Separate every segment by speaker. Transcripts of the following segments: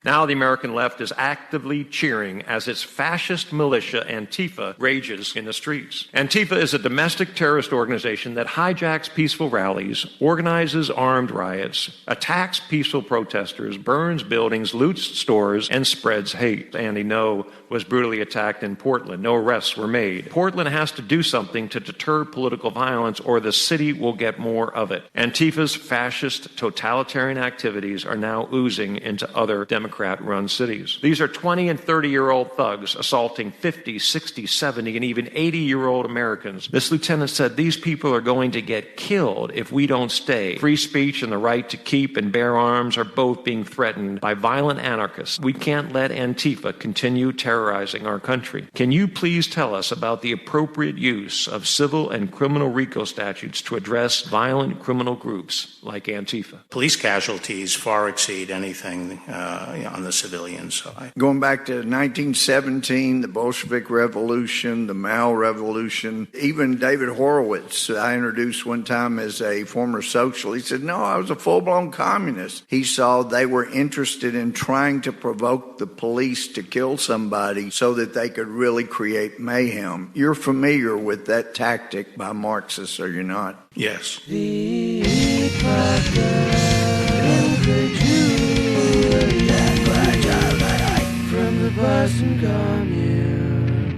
Speaker 1: Now the American left is actively cheering as its fascist militia Antifa rages in the streets. Antifa is a domestic terrorist organization that hijacks peaceful rallies, organizes armed riots, attacks peaceful protesters, burns buildings, loots stores, and spreads hate. Andy Ngo was brutally attacked in Portland. No arrests were made. Portland has to do something to deter political violence or the city will get more of it. Antifa's fascist totalitarian activities are now oozing into other Democrat-run cities. These are 20 and 30-year-old thugs assaulting 50, 60, 70, and even 80-year-old Americans. This lieutenant said these people are going to get killed if we don't stay. Free speech and the right to keep and bear arms are both being threatened by violent anarchists. We can't let Antifa continue terrorizing our country. Can you please tell us about the appropriate use of civil and criminal RICO statutes to address violent criminal groups like Antifa?
Speaker 2: Police casualties far exceed anything on the civilian side.
Speaker 3: Going back to 1917, the Bolshevik Revolution, the Mao Revolution, even David Horowitz, I introduced one time as a former socialist. He said, no, I was a full-blown communist. He saw they were interested in trying to provoke the police to kill somebody so that they could really create mayhem. You're familiar with that tactic by Marxists, are you not?
Speaker 2: Yes.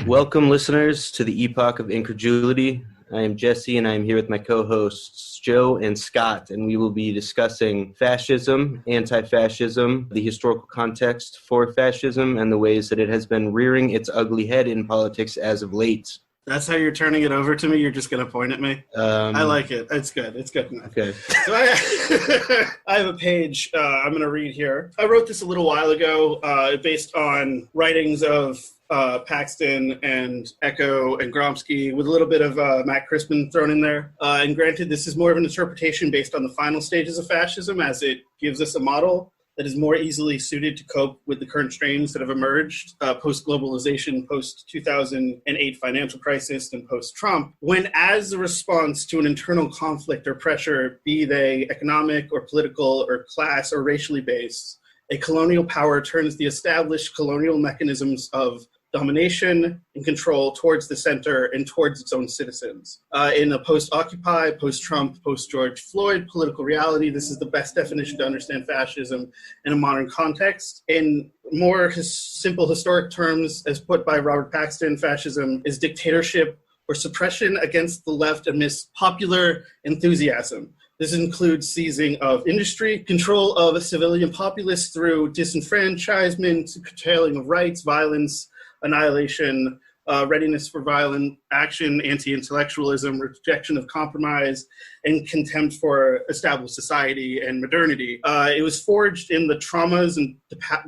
Speaker 4: Welcome, listeners, to the Epoch of Incredulity. I am Jesse, and I am here with my co-hosts Joe and Scott, and we will be discussing fascism, anti-fascism, the historical context for fascism, and the ways that it has been rearing its ugly head in politics as of late.
Speaker 5: That's how you're turning it over to me? You're just going to point at me? I like it. It's good. It's good enough.
Speaker 4: Okay.
Speaker 5: So I have a page I'm going to read here. I wrote this a little while ago based on writings of Paxton and Echo and Gromsky with a little bit of Matt Crispin thrown in there. And granted, this is more of an interpretation based on the final stages of fascism as it gives us a model that is more easily suited to cope with the current strains that have emerged post-globalization, post-2008 financial crisis, and post-Trump, when as a response to an internal conflict or pressure, be they economic or political or class or racially based, a colonial power turns the established colonial mechanisms of domination and control towards the center and towards its own citizens. In a post-Occupy, post-Trump, post-George Floyd political reality, this is the best definition to understand fascism in a modern context. In more simple historic terms, as put by Robert Paxton, fascism is dictatorship or suppression against the left amidst popular enthusiasm. This includes seizing of industry, control of a civilian populace through disenfranchisement, curtailing of rights, violence, annihilation, readiness for violent action, anti-intellectualism, rejection of compromise, and contempt for established society and modernity. It was forged in the traumas and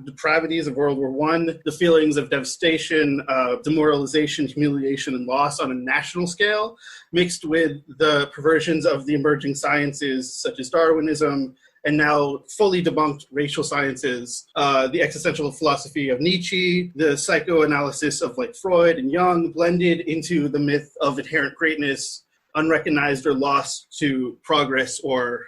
Speaker 5: depravities of World War I, the feelings of devastation, demoralization, humiliation, and loss on a national scale, mixed with the perversions of the emerging sciences such as Darwinism, and now fully debunked racial sciences, the existential philosophy of Nietzsche, the psychoanalysis of like Freud and Jung, blended into the myth of inherent greatness, unrecognized or lost to progress or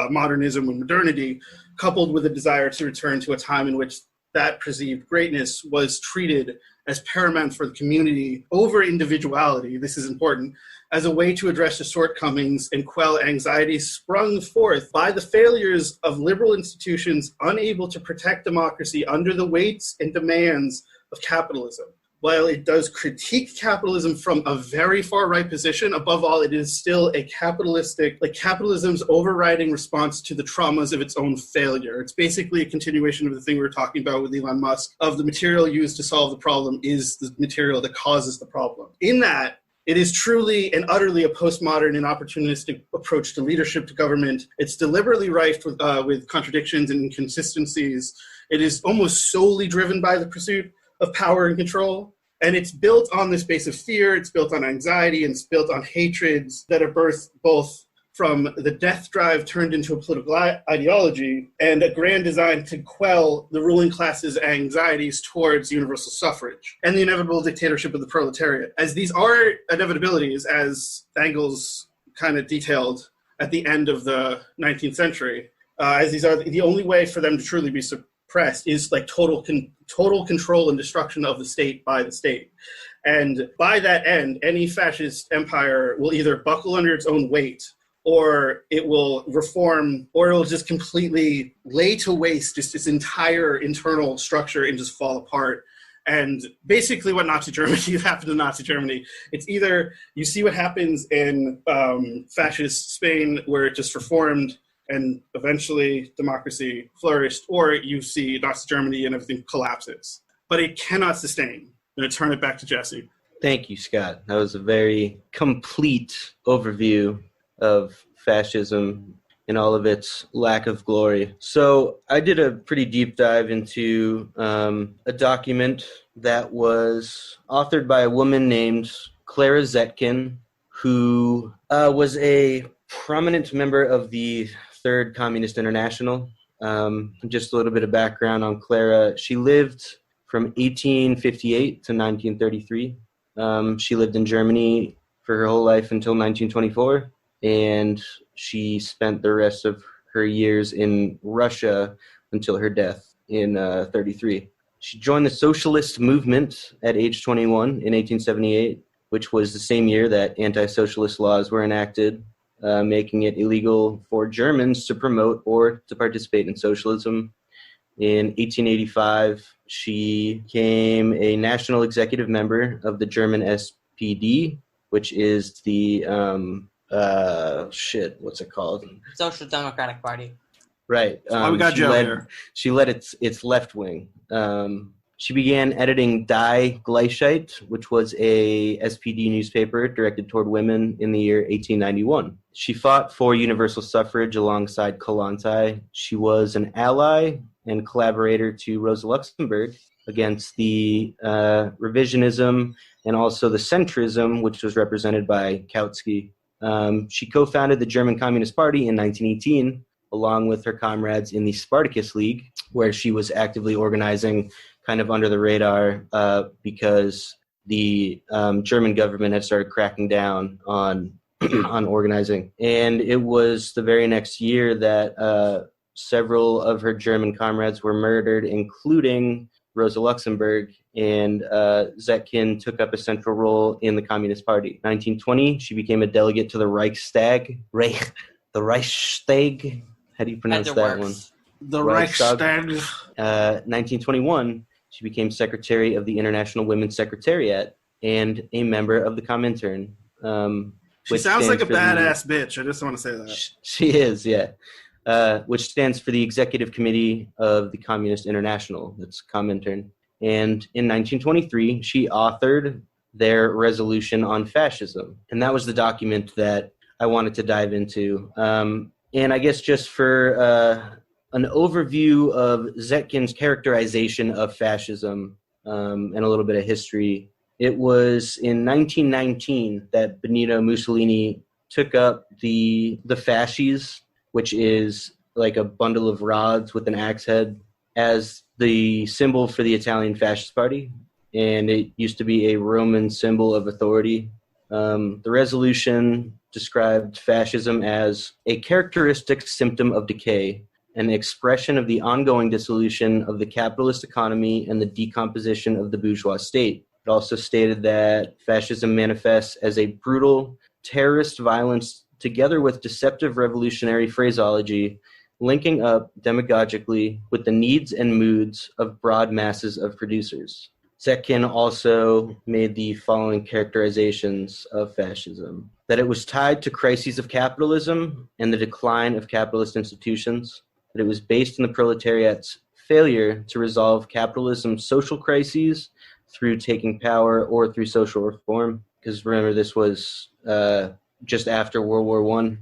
Speaker 5: modernism and modernity, coupled with a desire to return to a time in which that perceived greatness was treated as paramount for the community over individuality. This is important, as a way to address the shortcomings and quell anxiety sprung forth by the failures of liberal institutions unable to protect democracy under the weights and demands of capitalism. While it does critique capitalism from a very far right position, above all, it is still a capitalistic, like capitalism's overriding response to the traumas of its own failure. It's basically a continuation of the thing we were talking about with Elon Musk, of the material used to solve the problem is the material that causes the problem. In that, it is truly and utterly a postmodern and opportunistic approach to leadership, to government. It's deliberately rife with contradictions and inconsistencies. It is almost solely driven by the pursuit of power and control. And it's built on this base of fear, it's built on anxiety, and it's built on hatreds that are birthed both from the death drive turned into a political ideology and a grand design to quell the ruling class's anxieties towards universal suffrage and the inevitable dictatorship of the proletariat. As these are inevitabilities, as Engels kind of detailed at the end of the 19th century, as these are the only way for them to truly be press is like total control and destruction of the state by the state. And by that end, any fascist empire will either buckle under its own weight, or it will reform, or it will just completely lay to waste just its entire internal structure and just fall apart. And basically what Nazi Germany happened to Nazi Germany. It's either you see what happens in fascist Spain, where it just reformed and eventually democracy flourished, or you see Nazi Germany and everything collapses. But it cannot sustain. I'm going to turn it back to Jesse.
Speaker 4: Thank you, Scott. That was a very complete overview of fascism in all of its lack of glory. So I did a pretty deep dive into a document that was authored by a woman named Clara Zetkin, who was a prominent member of the Third Communist International. Just a little bit of background on Clara. She lived from 1858 to 1933. She lived in Germany for her whole life until 1924. And she spent the rest of her years in Russia until her death in 33. She joined the socialist movement at age 21 in 1878, which was the same year that anti-socialist laws were enacted, making it illegal for Germans to promote or to participate in socialism. In 1885, she became a national executive member of the German SPD, which is the what's it called?
Speaker 6: Social Democratic Party.
Speaker 4: Right.
Speaker 5: Why we got Joe here.
Speaker 4: She led its left wing. She began editing Die Gleichheit, which was a SPD newspaper directed toward women in the year 1891. She fought for universal suffrage alongside Kollontai. She was an ally and collaborator to Rosa Luxemburg against the revisionism and also the centrism, which was represented by Kautsky. She co-founded the German Communist Party in 1918, along with her comrades in the Spartacus League, where she was actively organizing kind of under the radar because the German government had started cracking down on on organizing. And it was the very next year that several of her German comrades were murdered, including Rosa Luxemburg, and Zetkin took up a central role in the Communist Party. 1920, she became a delegate to the Reichstag. The Reichstag? How do you pronounce that one?
Speaker 5: The Reichstag.
Speaker 4: 1921, she became secretary of the International Women's Secretariat and a member of the Comintern.
Speaker 5: She sounds like a badass bitch. I just want to say that.
Speaker 4: She is, yeah. Which stands for the Executive Committee of the Communist International. That's Comintern. And in 1923, she authored their resolution on fascism. And that was the document that I wanted to dive into. And I guess just for an overview of Zetkin's characterization of fascism and a little bit of history, it was in 1919 that Benito Mussolini took up the fasces, which is like a bundle of rods with an axe head, as the symbol for the Italian Fascist Party. And it used to be a Roman symbol of authority. The resolution described fascism as a characteristic symptom of decay, an expression of the ongoing dissolution of the capitalist economy and the decomposition of the bourgeois state. It also stated that fascism manifests as a brutal, terrorist violence together with deceptive revolutionary phraseology, linking up demagogically with the needs and moods of broad masses of producers. Zetkin also made the following characterizations of fascism: that it was tied to crises of capitalism and the decline of capitalist institutions, that it was based in the proletariat's failure to resolve capitalism's social crises through taking power or through social reform, because remember, this was just after World War I,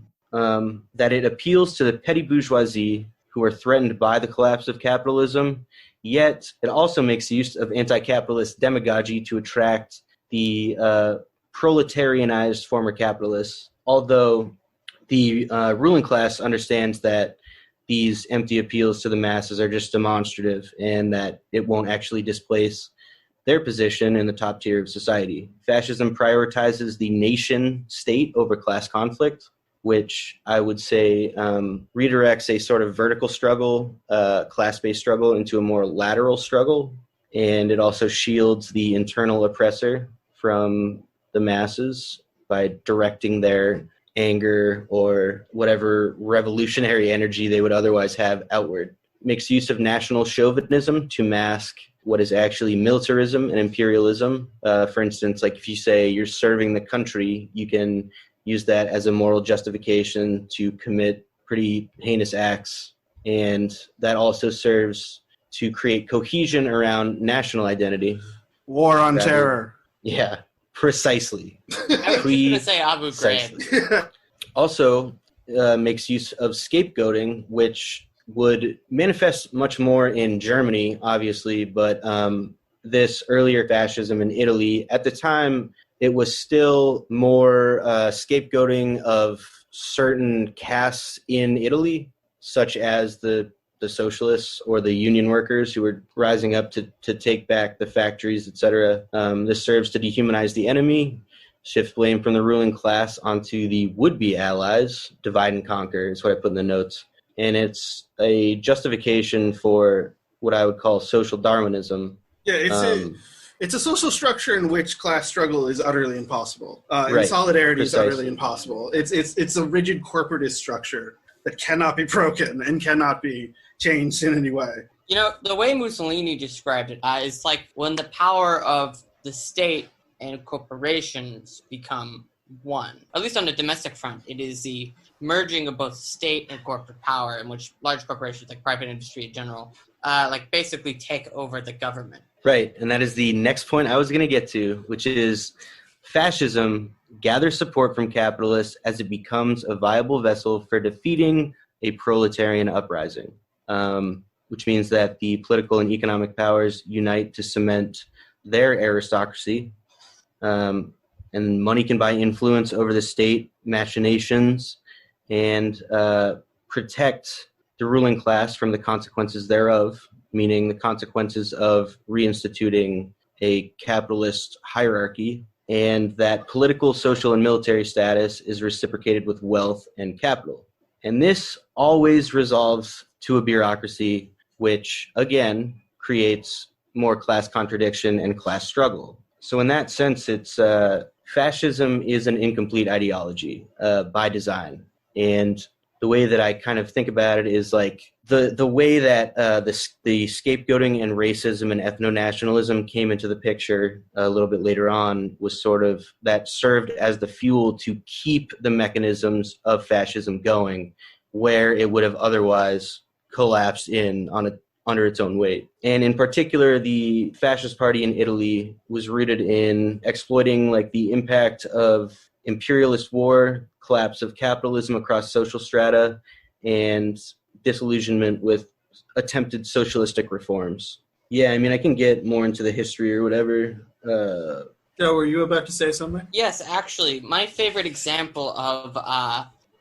Speaker 4: that it appeals to the petty bourgeoisie who are threatened by the collapse of capitalism, yet it also makes use of anti-capitalist demagogy to attract the proletarianized former capitalists, although the ruling class understands that these empty appeals to the masses are just demonstrative and that it won't actually displace their position in the top tier of society. Fascism prioritizes the nation state over class conflict, which I would say redirects a sort of vertical struggle, class-based struggle, into a more lateral struggle. And it also shields the internal oppressor from the masses by directing their anger or whatever revolutionary energy they would otherwise have outward. Makes use of national chauvinism to mask what is actually militarism and imperialism. For instance, like if you say you're serving the country, you can use that as a moral justification to commit pretty heinous acts. And that also serves to create cohesion around national identity.
Speaker 5: War on terror.
Speaker 4: Yeah, precisely.
Speaker 6: I was just going to say Abu Ghraib.
Speaker 4: Also makes use of scapegoating, which would manifest much more in Germany, obviously, but this earlier fascism in Italy, at the time, it was still more scapegoating of certain castes in Italy, such as the socialists or the union workers who were rising up to take back the factories, etc. This serves to dehumanize the enemy, shift blame from the ruling class onto the would-be allies, divide and conquer is what I put in the notes. And it's a justification for what I would call social Darwinism.
Speaker 5: Yeah, it's a social structure in which class struggle is utterly impossible. And
Speaker 4: Right,
Speaker 5: solidarity
Speaker 4: precisely.
Speaker 5: is utterly impossible. It's a rigid corporatist structure that cannot be broken and cannot be changed in any way.
Speaker 6: You know, the way Mussolini described it is like when the power of the state and corporations become one. At least on the domestic front, it is the merging of both state and corporate power, in which large corporations, like private industry in general, like basically take over the government.
Speaker 4: Right, and that is the next point I was going to get to, which is fascism gathers support from capitalists as it becomes a viable vessel for defeating a proletarian uprising, which means that the political and economic powers unite to cement their aristocracy, and money can buy influence over the state machinations and protect the ruling class from the consequences thereof, meaning the consequences of reinstituting a capitalist hierarchy, and that political, social, and military status is reciprocated with wealth and capital. And this always resolves to a bureaucracy, which, again, creates more class contradiction and class struggle. So in that sense, it's fascism is an incomplete ideology by design. And the way that I kind of think about it is like the way that the scapegoating and racism and ethno-nationalism came into the picture a little bit later on was sort of that served as the fuel to keep the mechanisms of fascism going where it would have otherwise collapsed under its own weight. And in particular, the fascist party in Italy was rooted in exploiting like the impact of imperialist war, collapse of capitalism across social strata, and disillusionment with attempted socialistic reforms. Yeah, I mean, I can get more into the history or whatever.
Speaker 5: Joe, were you about to say something?
Speaker 6: Yes, actually, my favorite example of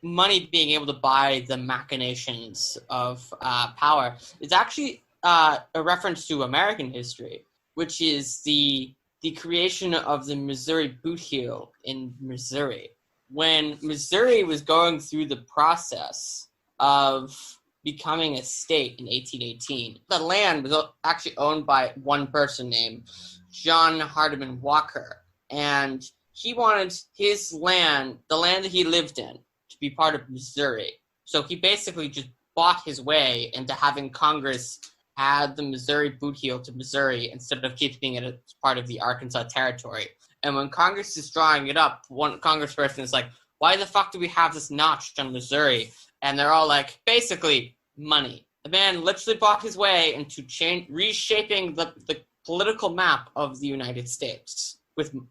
Speaker 6: money being able to buy the machinations of power is actually a reference to American history, which is the creation of the Missouri boot heel in Missouri. When Missouri was going through the process of becoming a state in 1818, the land was actually owned by one person named John Hardeman Walker, and he wanted his land, the land that he lived in, to be part of Missouri. So he basically just bought his way into having Congress add the Missouri boot heel to Missouri instead of keeping it as part of the Arkansas Territory. And when Congress is drawing it up, one congressperson is like, why the fuck do we have this notch on Missouri? And they're all like, basically, money. The man literally bought his way into reshaping the political map of the United States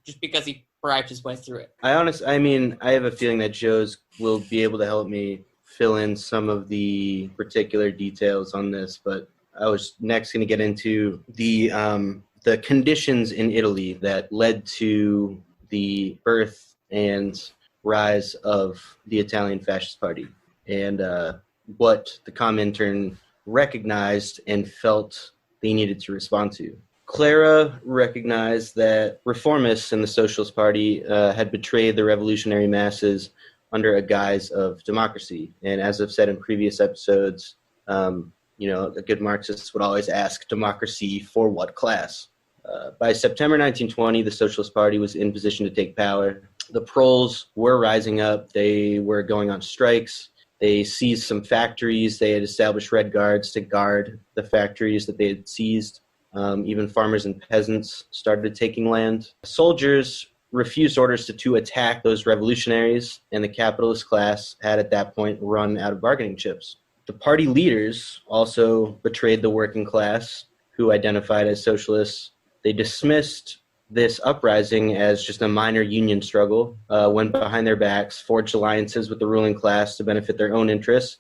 Speaker 6: just because he bribed his way through it.
Speaker 4: I have a feeling that Joe's will be able to help me fill in some of the particular details on this, but I was next going to get into the conditions in Italy that led to the birth and rise of the Italian Fascist Party, and what the Comintern recognized and felt they needed to respond to. Clara recognized that reformists in the Socialist Party had betrayed the revolutionary masses under a guise of democracy. And as I've said in previous episodes, a good Marxist would always ask, democracy for what class? By September 1920, the Socialist Party was in position to take power. The proles were rising up. They were going on strikes. They seized some factories. They had established Red Guards to guard the factories that they had seized. Even farmers and peasants started taking land. Soldiers refused orders to attack those revolutionaries, and the capitalist class had at that point run out of bargaining chips. The party leaders also betrayed the working class, who identified as socialists. They dismissed this uprising as just a minor union struggle, went behind their backs, forged alliances with the ruling class to benefit their own interests,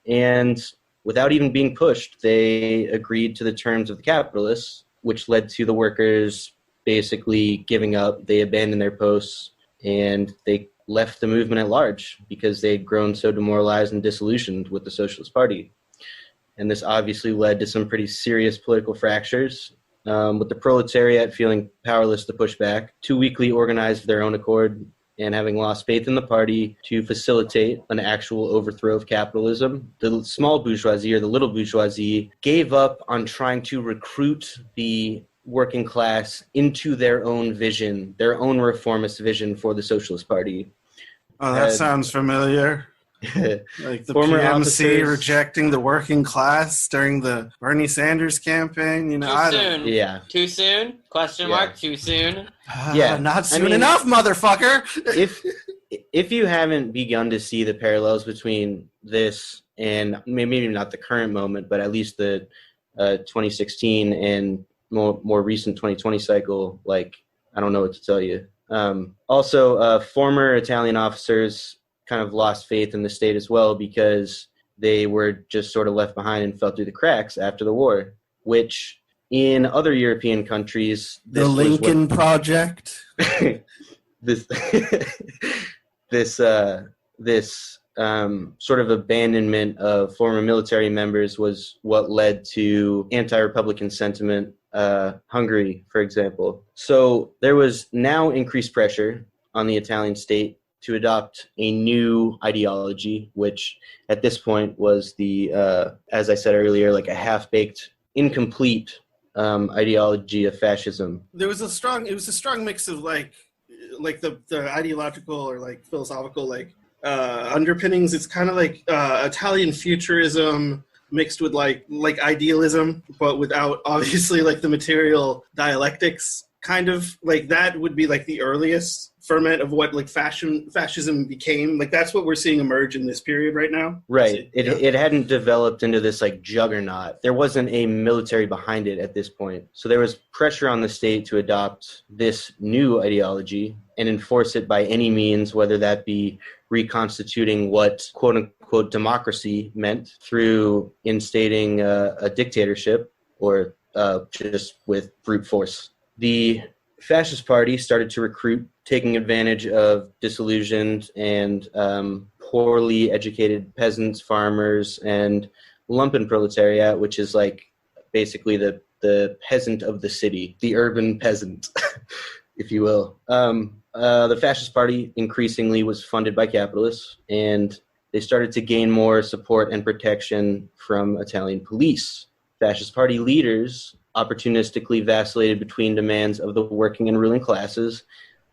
Speaker 4: and without even being pushed, they agreed to the terms of the capitalists, which led to the workers basically giving up. They abandoned their posts, and they left the movement at large because they'd grown so demoralized and disillusioned with the Socialist Party. And this obviously led to some pretty serious political fractures, with the proletariat feeling powerless to push back, too weakly organized of their own accord, and having lost faith in the party to facilitate an actual overthrow of capitalism. The small bourgeoisie, or the little bourgeoisie, gave up on trying to recruit the working class into their own vision, their own reformist vision for the Socialist Party.
Speaker 5: Oh, that sounds familiar. Like the
Speaker 4: Former
Speaker 5: PMC
Speaker 4: officers
Speaker 5: rejecting the working class during the Bernie Sanders campaign.
Speaker 6: Too soon.
Speaker 4: Yeah.
Speaker 6: Too soon? Question mark. Too soon.
Speaker 4: Yeah.
Speaker 5: Not soon enough, motherfucker.
Speaker 4: If you haven't begun to see the parallels between this and maybe not the current moment, but at least the 2016 and more recent 2020 cycle, like, I don't know what to tell you. Also, former Italian officers kind of lost faith in the state as well because they were just sort of left behind and fell through the cracks after the war, which in other European countries...
Speaker 5: The Lincoln Project?
Speaker 4: this sort of abandonment of former military members was what led to anti-Republican sentiment, Hungary, for example. So there was now increased pressure on the Italian state to adopt a new ideology, which at this point was the, as I said earlier, like a half-baked, incomplete ideology of fascism.
Speaker 5: It was a strong mix of like the ideological or like philosophical underpinnings. It's kind of like Italian futurism mixed with like idealism, but without obviously like the material dialectics. Kind of like that would be like the earliest ferment of what like fascism became. Like that's what we're seeing emerge in this period right now.
Speaker 4: Right. It hadn't developed into this like juggernaut. There wasn't a military behind it at this point. So there was pressure on the state to adopt this new ideology and enforce it by any means, whether that be reconstituting what quote unquote democracy meant through instating a dictatorship or just with brute force. The Fascist Party started to recruit, taking advantage of disillusioned and poorly educated peasants, farmers, and lumpen proletariat, which is like basically the peasant of the city, the urban peasant, if you will. The Fascist Party increasingly was funded by capitalists, and they started to gain more support and protection from Italian police. Fascist Party leaders opportunistically vacillated between demands of the working and ruling classes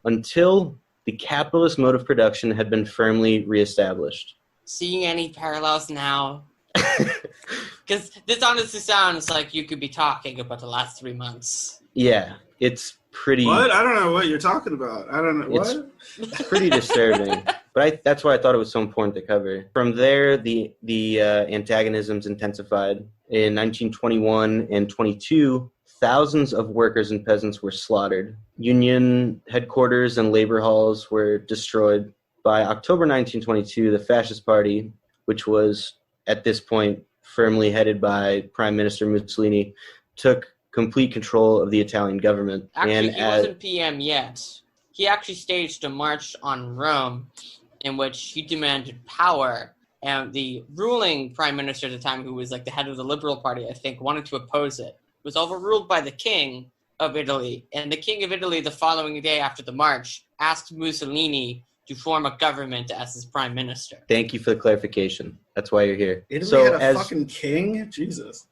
Speaker 4: until the capitalist mode of production had been firmly reestablished.
Speaker 6: Seeing any parallels now? Because this honestly sounds like you could be talking about the last 3 months.
Speaker 4: Yeah, it's pretty...
Speaker 5: What? I don't know what you're talking about. I don't know. What?
Speaker 4: It's pretty disturbing. But that's why I thought it was so important to cover. From there, the antagonisms intensified. In 1921 and 22, thousands of workers and peasants were slaughtered. Union headquarters and labor halls were destroyed. By October 1922, the Fascist Party, which was at this point firmly headed by Prime Minister Mussolini, took complete control of the Italian government.
Speaker 6: Actually, he wasn't PM yet. He actually staged a march on Rome in which he demanded power. And the ruling prime minister at the time, who was like the head of the Liberal Party, I think, wanted to oppose it. It was overruled by the King of Italy. And the King of Italy, the following day after the march, asked Mussolini to form a government as his prime minister.
Speaker 4: Thank you for the clarification. That's why you're here.
Speaker 5: Italy had a fucking king? Jesus.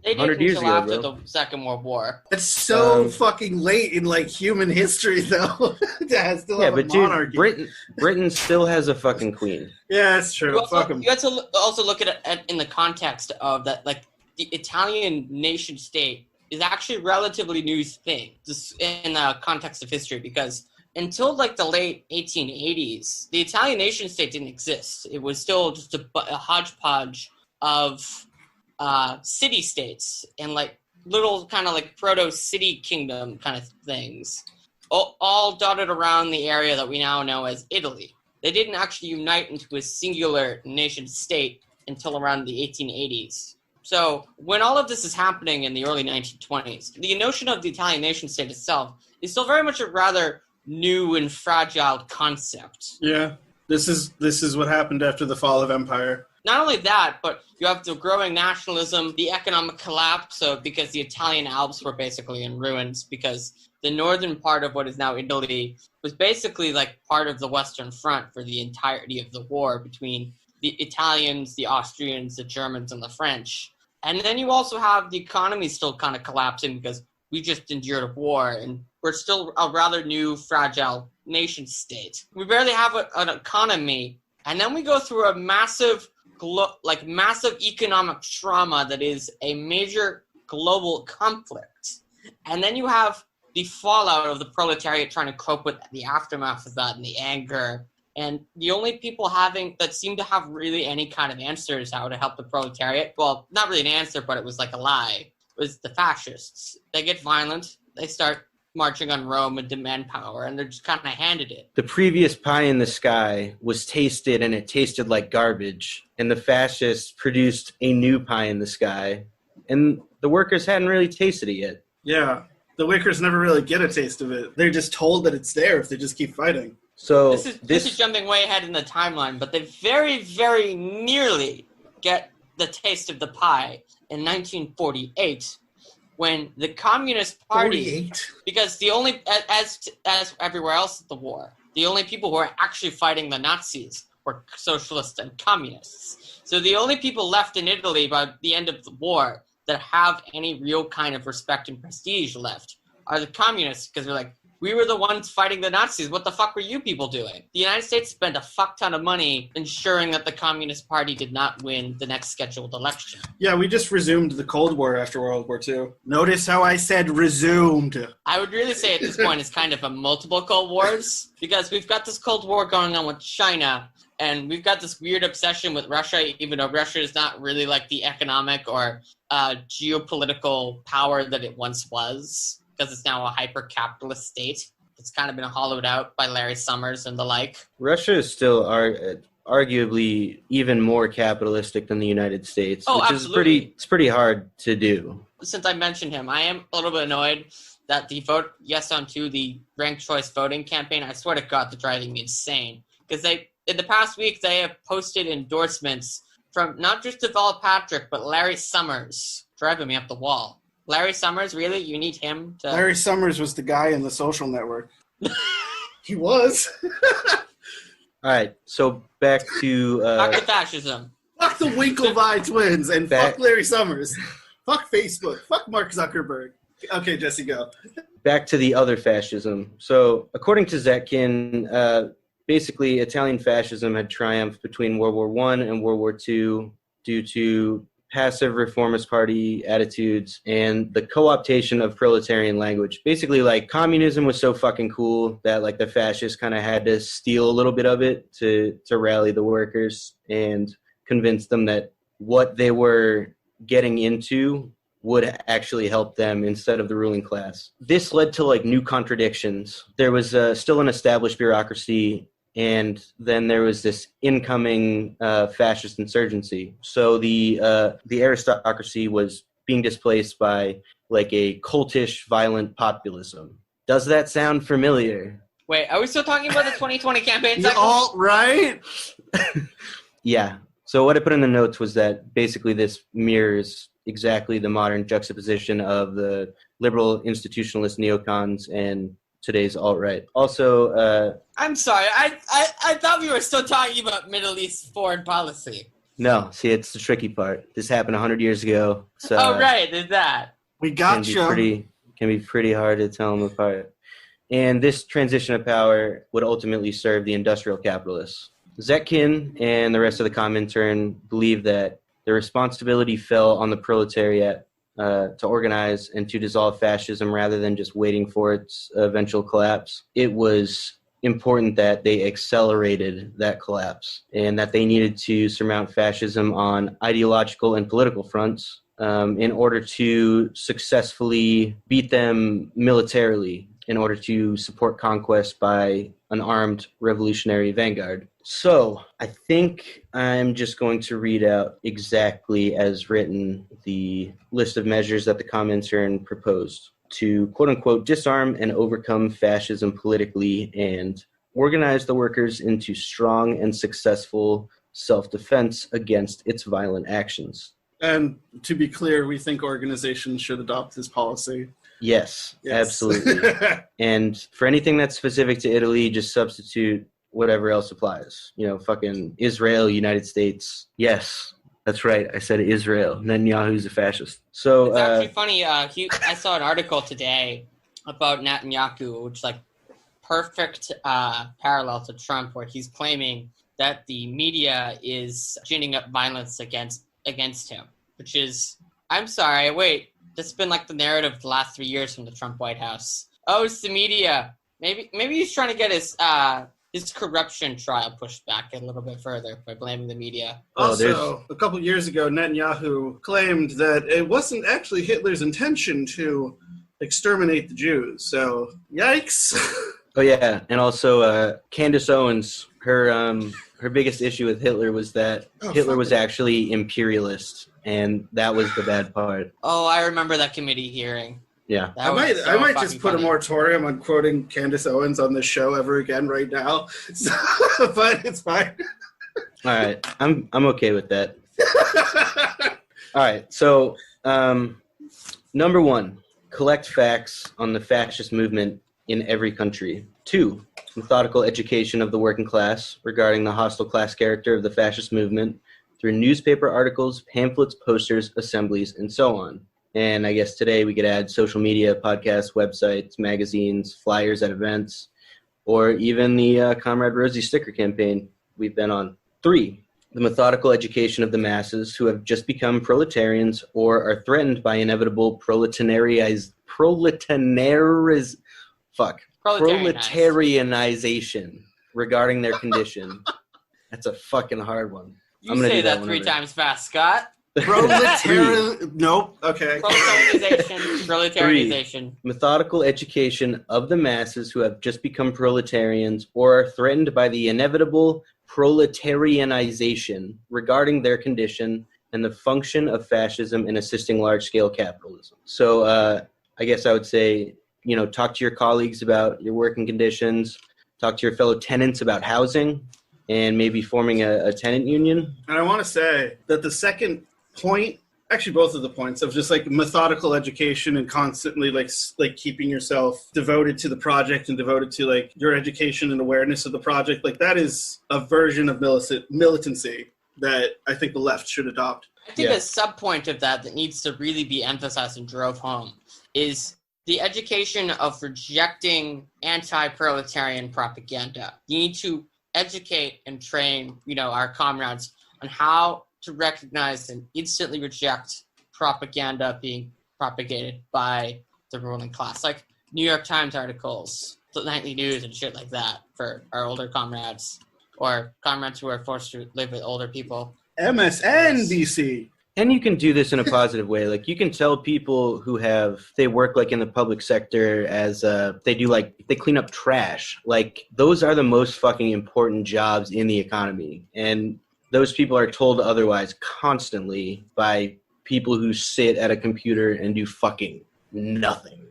Speaker 6: They
Speaker 4: 100
Speaker 6: didn't
Speaker 4: years
Speaker 6: until
Speaker 4: ago,
Speaker 6: after
Speaker 4: bro.
Speaker 6: the Second World War.
Speaker 5: That's so
Speaker 4: Um,
Speaker 5: fucking late in like human history, though. to still
Speaker 4: Yeah,
Speaker 5: have a
Speaker 4: but
Speaker 5: monarchy.
Speaker 4: dude, Britain still has a fucking queen.
Speaker 5: Yeah, that's true.
Speaker 6: You
Speaker 5: Fuck
Speaker 6: also,
Speaker 5: 'em.
Speaker 6: you have to also look at it in the context of that, like the Italian nation state is actually a relatively new thing, just in the context of history, because until like the late 1880s, the Italian nation state didn't exist. It was still just a hodgepodge of city states and like little kind of like proto city kingdom kind of things, all dotted around the area that we now know as Italy. They didn't actually unite into a singular nation state until around the 1880s. So when all of this is happening in the early 1920s, the notion of the Italian nation state itself is still very much a rather new and fragile concept.
Speaker 5: Yeah, this is what happened after the fall of empire.
Speaker 6: Not only that, but you have the growing nationalism, the economic collapse, so because the Italian Alps were basically in ruins, because the northern part of what is now Italy was basically like part of the Western Front for the entirety of the war between the Italians, the Austrians, the Germans, and the French. And then you also have the economy still kind of collapsing because we just endured a war and we're still a rather new, fragile nation state. We barely have an economy, and then we go through a massive economic trauma that is a major global conflict. And then you have the fallout of the proletariat trying to cope with the aftermath of that and the anger. And the only people that seem to have really any kind of answers how to help the proletariat, well, not really an answer, but it was like a lie, was the fascists. They get violent, they start marching on Rome and demand power, and they're just kind of handed it.
Speaker 4: The previous pie in the sky was tasted, and it tasted like garbage. And the fascists produced a new pie in the sky, and the workers hadn't really tasted it yet.
Speaker 5: Yeah, the Wickers never really get a taste of it. They're just told that it's there if they just keep fighting.
Speaker 4: So
Speaker 6: this is jumping way ahead in the timeline, but they very, very nearly get the taste of the pie in 1948 when the Communist Party,
Speaker 5: 48?
Speaker 6: because the only, as everywhere else at the war, the only people who were actually fighting the Nazis were socialists and communists. So the only people left in Italy by the end of the war that have any real kind of respect and prestige left are the communists, because they're like, we were the ones fighting the Nazis. What the fuck were you people doing? The United States spent a fuck ton of money ensuring that the Communist Party did not win the next scheduled election.
Speaker 5: Yeah, we just resumed the Cold War after World War II. Notice how I said resumed.
Speaker 6: I would really say at this point it's kind of a multiple Cold Wars, because we've got this Cold War going on with China, and we've got this weird obsession with Russia, even though Russia is not really like the economic or geopolitical power that it once was, because it's now a hyper-capitalist state. It's kind of been hollowed out by Larry Summers and the like.
Speaker 4: Russia is still arguably even more capitalistic than the United States, which
Speaker 6: absolutely.
Speaker 4: is pretty hard to do.
Speaker 6: Since I mentioned him, I am a little bit annoyed that the vote yes on to the ranked choice voting campaign, I swear to God, they're driving me insane. Because in the past week, they have posted endorsements from not just Deval Patrick, but Larry Summers, driving me up the wall. Larry Summers, really? You need him to...
Speaker 5: Larry Summers was the guy in The Social Network. He was.
Speaker 4: All right, so back to...
Speaker 6: Anti-Fascism.
Speaker 5: Fuck the Winklevi twins and fuck Larry Summers. Fuck Facebook. Fuck Mark Zuckerberg. Okay, Jesse, go.
Speaker 4: Back to the other fascism. So according to Zetkin, basically Italian fascism had triumphed between World War I and World War II due to passive reformist party attitudes and the co-optation of proletarian language. Basically, like, communism was so fucking cool that like the fascists kind of had to steal a little bit of it to rally the workers and convince them that what they were getting into would actually help them instead of the ruling class. This led to like new contradictions. There was still an established bureaucracy, and then there was this incoming fascist insurgency. So the aristocracy was being displaced by like a cultish, violent populism. Does that sound familiar?
Speaker 6: Wait, are we still talking about the 2020 campaign
Speaker 5: You're
Speaker 6: cycle?
Speaker 5: all right.
Speaker 4: Yeah. So what I put in the notes was that basically this mirrors exactly the modern juxtaposition of the liberal institutionalist neocons and today's alt-right. Also,
Speaker 6: I'm sorry. I thought we were still talking about Middle East foreign policy.
Speaker 4: no, see, it's the tricky part. This happened 100 years ago. So
Speaker 6: Oh, right. There's that.
Speaker 5: We got you.
Speaker 4: Can be pretty hard to tell them apart. And this transition of power would ultimately serve the industrial capitalists. Zetkin and the rest of the Comintern believe that the responsibility fell on the proletariat to organize and to dissolve fascism rather than just waiting for its eventual collapse. It was important that they accelerated that collapse and that they needed to surmount fascism on ideological and political fronts in order to successfully beat them militarily, in order to support conquest by an armed revolutionary vanguard. So I think I'm just going to read out exactly as written the list of measures that the Comintern proposed to quote-unquote disarm and overcome fascism politically and organize the workers into strong and successful self-defense against its violent actions.
Speaker 5: And to be clear, we think organizations should adopt this policy.
Speaker 4: Yes. Absolutely. And for anything that's specific to Italy, just substitute whatever else applies. Fucking Israel, United States. Yes, that's right. I said Israel. Netanyahu's a fascist. So
Speaker 6: it's actually funny. I saw an article today about Netanyahu, which is perfect parallel to Trump, where he's claiming that the media is ginning up violence against him, which is, I'm sorry, wait, that's been the narrative the last 3 years from the Trump White House. Oh, it's the media. Maybe he's trying to get his corruption trial pushed back a little bit further by blaming the media.
Speaker 5: Also, a couple years ago, Netanyahu claimed that it wasn't actually Hitler's intention to exterminate the Jews. So, yikes.
Speaker 4: Oh yeah, and also Candace Owens, her biggest issue with Hitler was that Hitler was actually imperialist, and that was the bad part.
Speaker 6: Oh, I remember that committee hearing.
Speaker 4: Yeah,
Speaker 5: I might just put a moratorium on quoting Candace Owens on this show ever again right now. So, but it's fine.
Speaker 4: All right, I'm okay with that. All right, so number 1, collect facts on the fascist movement in every country. 2, methodical education of the working class regarding the hostile class character of the fascist movement through newspaper articles, pamphlets, posters, assemblies, and so on. And I guess today we could add social media, podcasts, websites, magazines, flyers at events, or even the Comrade Rosie sticker campaign we've been on. 3, the methodical education of the masses who have just become proletarians or are threatened by inevitable proletarianization regarding their condition. That's a fucking hard one.
Speaker 6: You say that 3 times fast, Scott.
Speaker 5: Nope. Okay.
Speaker 6: Proletarianization.
Speaker 4: 3, methodical education of the masses who have just become proletarians or are threatened by the inevitable proletarianization regarding their condition and the function of fascism in assisting large-scale capitalism. So I guess I would say, talk to your colleagues about your working conditions, talk to your fellow tenants about housing, and maybe forming a tenant union.
Speaker 5: And I want to say that the second point, actually both of the points of just methodical education and constantly keeping yourself devoted to the project and devoted to your education and awareness of the project, that is a version of militancy that I think the left should adopt.
Speaker 6: I think a sub-point of that needs to really be emphasized and drove home is the education of rejecting anti-proletarian propaganda. You need to educate and train, our comrades on how to recognize and instantly reject propaganda being propagated by the ruling class. New York Times articles, the nightly news and shit like that for our older comrades or comrades who are forced to live with older people.
Speaker 5: MSNBC.
Speaker 4: And you can do this in a positive way. You can tell people who they work in the public sector as they clean up trash. Those are the most fucking important jobs in the economy. And those people are told otherwise constantly by people who sit at a computer and do fucking nothing.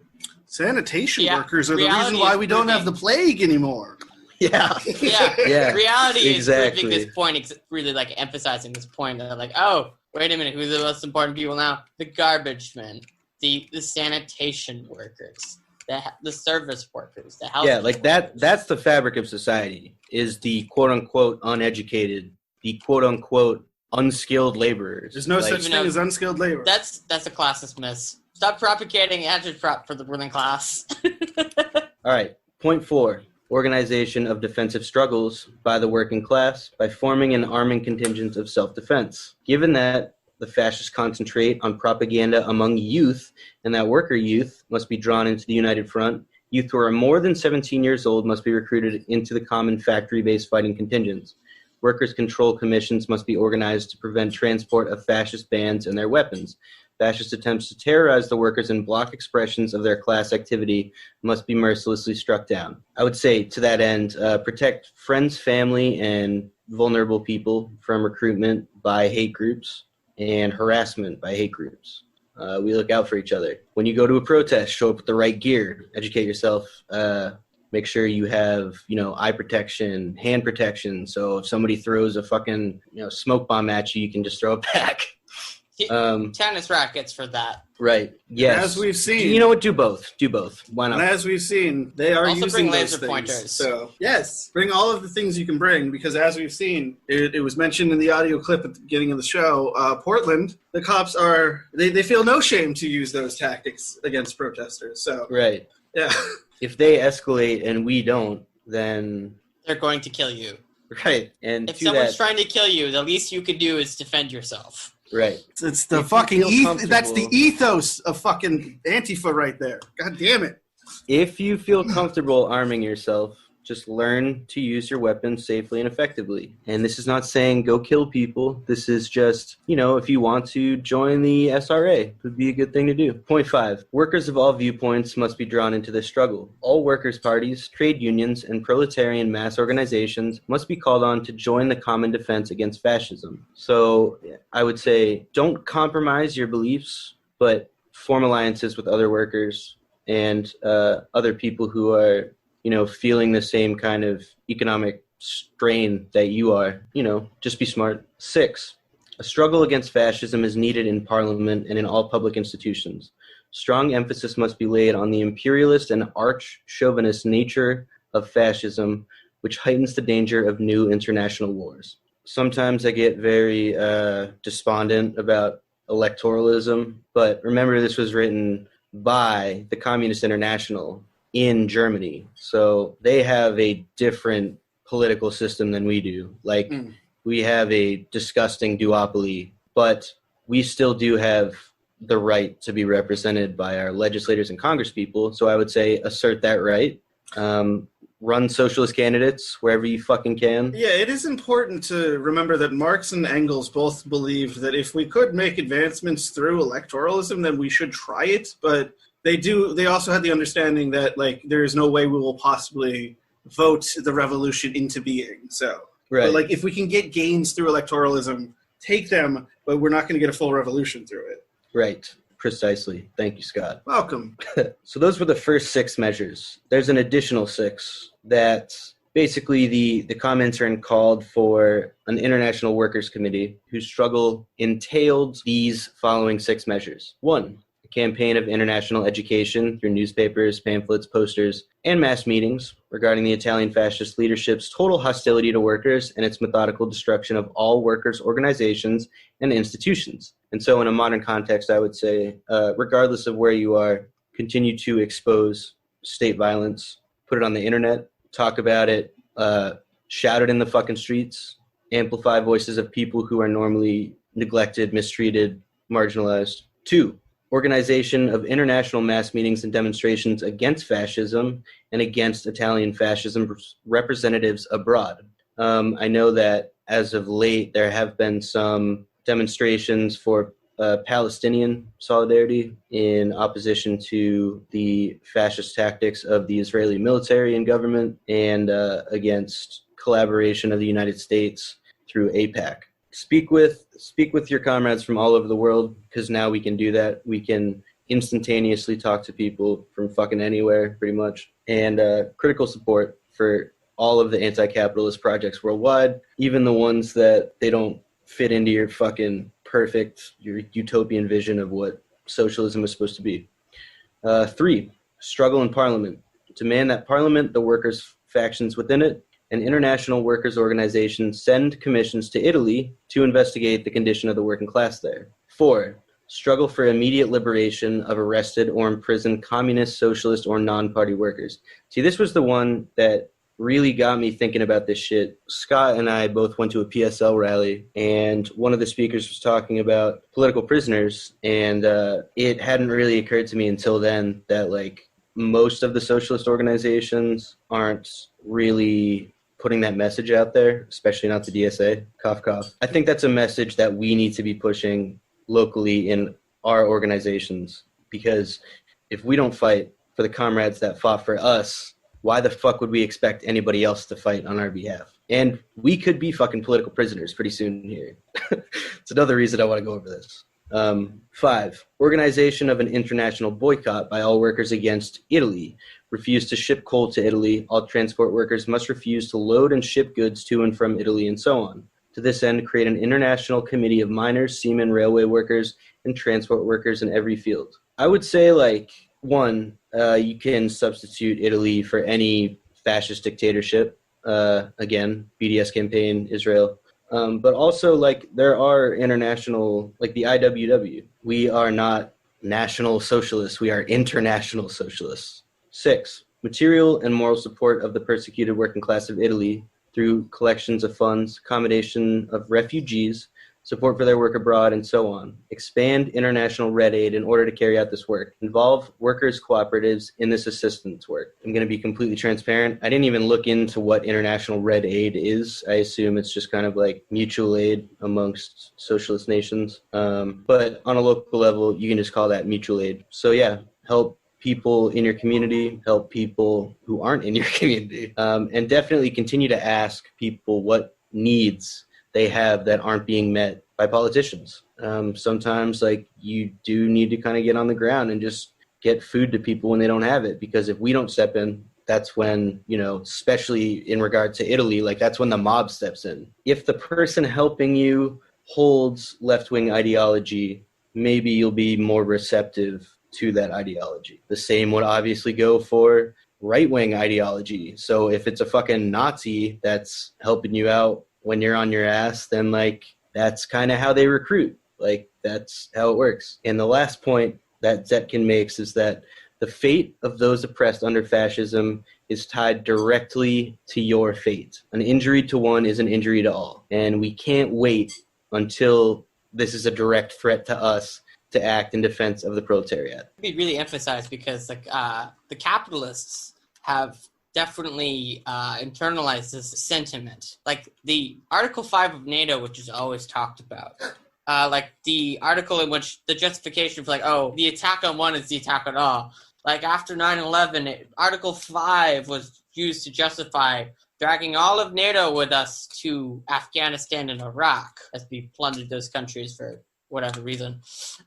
Speaker 5: Sanitation workers are the reason why we don't have the plague anymore.
Speaker 4: Yeah.
Speaker 6: Reality
Speaker 4: exactly.
Speaker 6: is proving this point, really emphasizing this point that oh, wait a minute, who's the most important people now? The garbage men, the sanitation workers. the service workers, the health.
Speaker 4: Yeah, like that's the fabric of society, is the quote unquote uneducated, the quote unquote unskilled laborers.
Speaker 5: There's no
Speaker 4: Like,
Speaker 5: such thing as unskilled labor.
Speaker 6: That's a classist myth. Stop propagating agitprop for the ruling class.
Speaker 4: all right, point 4. Organization of defensive struggles by the working class by forming and arming contingents of self-defense. Given that the fascists concentrate on propaganda among youth, and that worker youth must be drawn into the United Front, youth who are more than 17 years old must be recruited into the common factory-based fighting contingents. Workers' control commissions must be organized to prevent transport of fascist bands and their weapons. Fascist attempts to terrorize the workers and block expressions of their class activity must be mercilessly struck down. I would say, to that end, protect friends, family, and vulnerable people from recruitment by hate groups and harassment by hate groups. We look out for each other. When you go to a protest, show up with the right gear, educate yourself, make sure you have, eye protection, hand protection. So if somebody throws a fucking, smoke bomb at you, you can just throw it back.
Speaker 6: Tennis rackets for that.
Speaker 4: Right. Yes.
Speaker 5: As we've seen.
Speaker 4: You know what? Do both. Why not?
Speaker 5: And as we've seen, they are
Speaker 6: Also
Speaker 5: using
Speaker 6: bring
Speaker 5: those
Speaker 6: laser
Speaker 5: things.
Speaker 6: pointers.
Speaker 5: So, yes, bring all of the things you can bring, because as we've seen, it was mentioned in the audio clip at the beginning of the show, Portland, the cops they feel no shame to use those tactics against protesters. So,
Speaker 4: Right.
Speaker 5: yeah.
Speaker 4: If they escalate and we don't, then
Speaker 6: They're going to kill you.
Speaker 4: right. And
Speaker 6: If
Speaker 4: to
Speaker 6: someone's
Speaker 4: that,
Speaker 6: trying to kill you, the least you can do is defend yourself.
Speaker 4: right.
Speaker 5: It's the
Speaker 4: If you
Speaker 5: fucking
Speaker 4: feel
Speaker 5: that's the
Speaker 4: comfortable-
Speaker 5: ethos of fucking Antifa right there. God damn it.
Speaker 4: If you feel comfortable arming yourself, just learn to use your weapons safely and effectively. And this is not saying go kill people. This is just, if you want to join the SRA, it would be a good thing to do. Point 5. Workers of all viewpoints must be drawn into this struggle. All workers' parties, trade unions, and proletarian mass organizations must be called on to join the common defense against fascism. So I would say don't compromise your beliefs, but form alliances with other workers and other people who are feeling the same kind of economic strain that you are. Just be smart. 6. A struggle against fascism is needed in Parliament and in all public institutions. Strong emphasis must be laid on the imperialist and arch-chauvinist nature of fascism, which heightens the danger of new international wars. Sometimes I get very despondent about electoralism, but remember this was written by the Communist International in Germany. So they have a different political system than we do. Like, we have a disgusting duopoly, but we still do have the right to be represented by our legislators and congresspeople. So I would say assert that right. Run socialist candidates wherever you fucking can.
Speaker 5: Yeah, it is important to remember that Marx and Engels both believed that if we could make advancements through electoralism, then we should try it. But they also had the understanding that, there is no way we will possibly vote the revolution into being. So,
Speaker 4: Right.
Speaker 5: But, if we can get gains through electoralism, take them, but we're not going to get a full revolution through it.
Speaker 4: Right. Precisely. Thank you, Scott.
Speaker 5: Welcome.
Speaker 4: So those were the first 6 measures. There's an additional 6 that basically the Comintern called for an international workers committee whose struggle entailed these following 6 measures. 1. A campaign of international education through newspapers, pamphlets, posters, and mass meetings regarding the Italian fascist leadership's total hostility to workers and its methodical destruction of all workers' organizations and institutions. And so in a modern context, I would say, regardless of where you are, continue to expose state violence, put it on the internet, talk about it, shout it in the fucking streets, amplify voices of people who are normally neglected, mistreated, marginalized. 2. Organization of international mass meetings and demonstrations against fascism and against Italian fascism representatives abroad. I know that as of late, there have been some demonstrations for Palestinian solidarity in opposition to the fascist tactics of the Israeli military and government, and against collaboration of the United States through APAC. Speak with your comrades from all over the world, because now we can do that. We can instantaneously talk to people from fucking anywhere, pretty much. And critical support for all of the anti-capitalist projects worldwide, even the ones that they don't fit into your fucking your utopian vision of what socialism is supposed to be. 3. struggle in Parliament. Demand that Parliament, the workers' factions within it, and international workers' organizations send commissions to Italy to investigate the condition of the working class there. 4. Struggle for immediate liberation of arrested or imprisoned communist, socialist, or non-party workers. See, this was the one that really got me thinking about this shit. Scott and I both went to a PSL rally, and one of the speakers was talking about political prisoners, and it hadn't really occurred to me until then that, like, most of the socialist organizations aren't really putting that message out there, especially not the DSA. Cough, cough. I think that's a message that we need to be pushing locally in our organizations, because if we don't fight for the comrades that fought for us, why the fuck would we expect anybody else to fight on our behalf? And we could be fucking political prisoners pretty soon here. It's another reason I want to go over this. 5. Organization of an international boycott by all workers against Italy. Refuse to ship coal to Italy. All transport workers must refuse to load and ship goods to and from Italy, and so on. To this end, create an international committee of miners, seamen, railway workers, and transport workers in every field. I would say, like, 1, you can substitute Italy for any fascist dictatorship. Again, BDS campaign, Israel. But also, like, there are international, like the IWW. We are not national socialists. We are international socialists. 6, material and moral support of the persecuted working class of Italy through collections of funds, accommodation of refugees, support for their work abroad, and so on. Expand international red aid in order to carry out this work. Involve workers' cooperatives in this assistance work. I'm going to be completely transparent. I didn't even look into what international red aid is. I assume it's just kind of like mutual aid amongst socialist nations. But on a local level, you can just call that mutual aid. So yeah, help people in your community, help people who aren't in your community, and definitely continue to ask people what needs they have that aren't being met by politicians. Sometimes, like, you do need to kind of get on the ground and just get food to people when they don't have it, because if we don't step in, that's when, you know, especially in regard to Italy, like, that's when the mob steps in. If the person helping you holds left-wing ideology, maybe you'll be more receptive to that ideology. The same would obviously go for right-wing ideology. So if it's a fucking Nazi that's helping you out when you're on your ass, then, like, that's kind of how they recruit. Like, that's how it works. And the last point that Zetkin makes is that the fate of those oppressed under fascism is tied directly to your fate. An injury to one is an injury to all. And we can't wait until this is a direct threat to us to act in defense of the proletariat.
Speaker 6: Be really emphasized, because the capitalists have definitely internalized this sentiment. Like the Article 5 of NATO, which is always talked about. Like the article in which the justification for, like, oh, the attack on one is the attack on all. Like after 9/11, Article 5 was used to justify dragging all of NATO with us to Afghanistan and Iraq as we plundered those countries for whatever reason.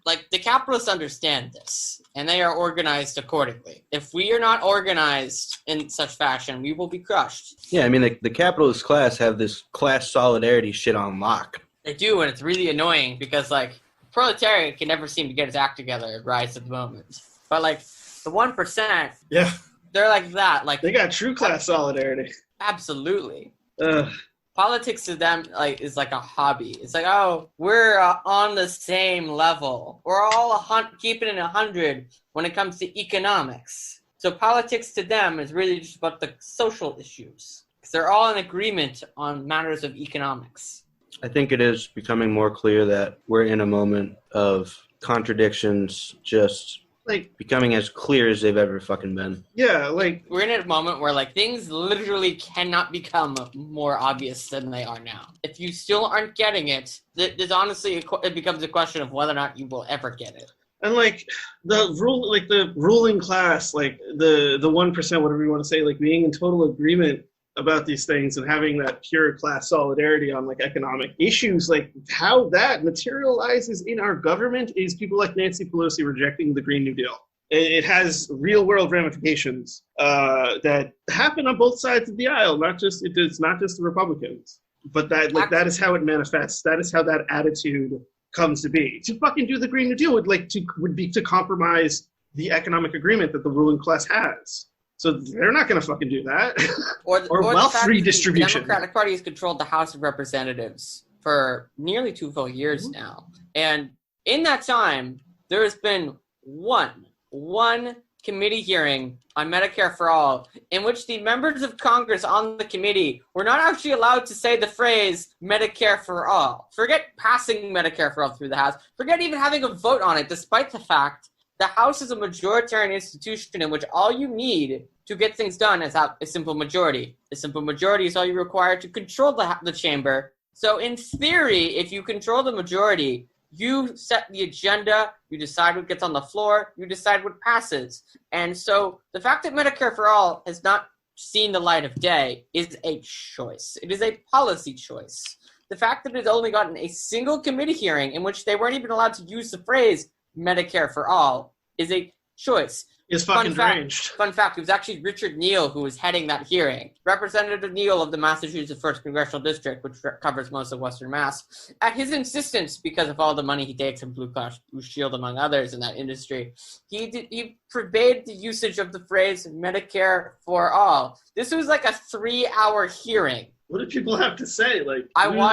Speaker 6: Like, the capitalists understand this, and they are organized accordingly. If we are not organized in such fashion, we will be crushed.
Speaker 4: Yeah, I mean, the capitalist class have this class solidarity shit on lock.
Speaker 6: They do, and it's really annoying because, like, proletariat can never seem to get its act together and rise at the moment. But, like, the 1%,
Speaker 5: Yeah,
Speaker 6: they're like that. Like,
Speaker 5: they got true class solidarity.
Speaker 6: absolutely.
Speaker 5: Ugh.
Speaker 6: Politics to them, like, is like a hobby. It's like, oh, we're on the same level. We're all keeping it 100 when it comes to economics. So politics to them is really just about the social issues, because they're all in agreement on matters of economics.
Speaker 4: I think it is becoming more clear that we're in a moment of contradictions just
Speaker 5: Like,
Speaker 4: becoming as clear as they've ever fucking been.
Speaker 5: yeah, like,
Speaker 6: We're in a moment where, like, things literally cannot become more obvious than they are now. If you still aren't getting it, there's honestly, it becomes a question of whether or not you will ever get it.
Speaker 5: and like the ruling class, like the 1%, whatever you want to say, like being in total agreement about these things and having that pure class solidarity on, like, economic issues, like how that materializes in our government is people like Nancy Pelosi rejecting the Green New Deal. It has real world ramifications that happen on both sides of the aisle. It's not just the Republicans, but that is how it manifests. That is how that attitude comes to be. To fucking do the Green New Deal would be to compromise the economic agreement that the ruling class has. So they're not going to fucking do that.
Speaker 6: Or
Speaker 5: wealth
Speaker 6: the fact that
Speaker 5: redistribution.
Speaker 6: The Democratic Party has controlled the House of Representatives for nearly 2 full years now. And in that time, there has been one committee hearing on Medicare for All in which the members of Congress on the committee were not actually allowed to say the phrase Medicare for All. Forget passing Medicare for All through the House. Forget even having a vote on it, despite the fact the House is a majoritarian institution in which all you need to get things done is have a simple majority. A simple majority is all you require to control the chamber. So in theory, if you control the majority, you set the agenda, you decide what gets on the floor, you decide what passes. And so the fact that Medicare for All has not seen the light of day is a choice. It is a policy choice. The fact that it's only gotten a single committee hearing in which they weren't even allowed to use the phrase Medicare for All is a choice.
Speaker 5: Is fucking deranged.
Speaker 6: Fun fact, it was actually Richard Neal who was heading that hearing. Representative Neal of the Massachusetts 1st Congressional District, which covers most of Western Mass. At his insistence, because of all the money he takes from Blue Cross Blue Shield, among others in that industry, he forbade the usage of the phrase Medicare for All. This was like a 3-hour hearing.
Speaker 5: What do people have to say? Like,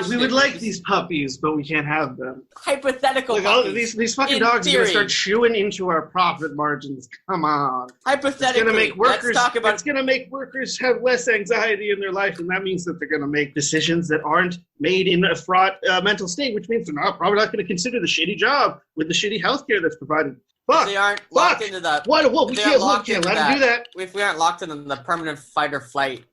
Speaker 5: we would like these puppies, but we can't have them.
Speaker 6: Hypothetical
Speaker 5: like,
Speaker 6: puppies.
Speaker 5: These fucking dogs are going to start chewing into our profit margins. Come on.
Speaker 6: Hypothetically,
Speaker 5: it's going to make workers have less anxiety in their life, and that means that they're going to make decisions that aren't made in a fraught mental state, which means they're probably not going to consider the shitty job with the shitty healthcare that's provided. Fuck.
Speaker 6: They aren't locked into the...
Speaker 5: We can't let them do that.
Speaker 6: If we aren't locked into the permanent fight or flight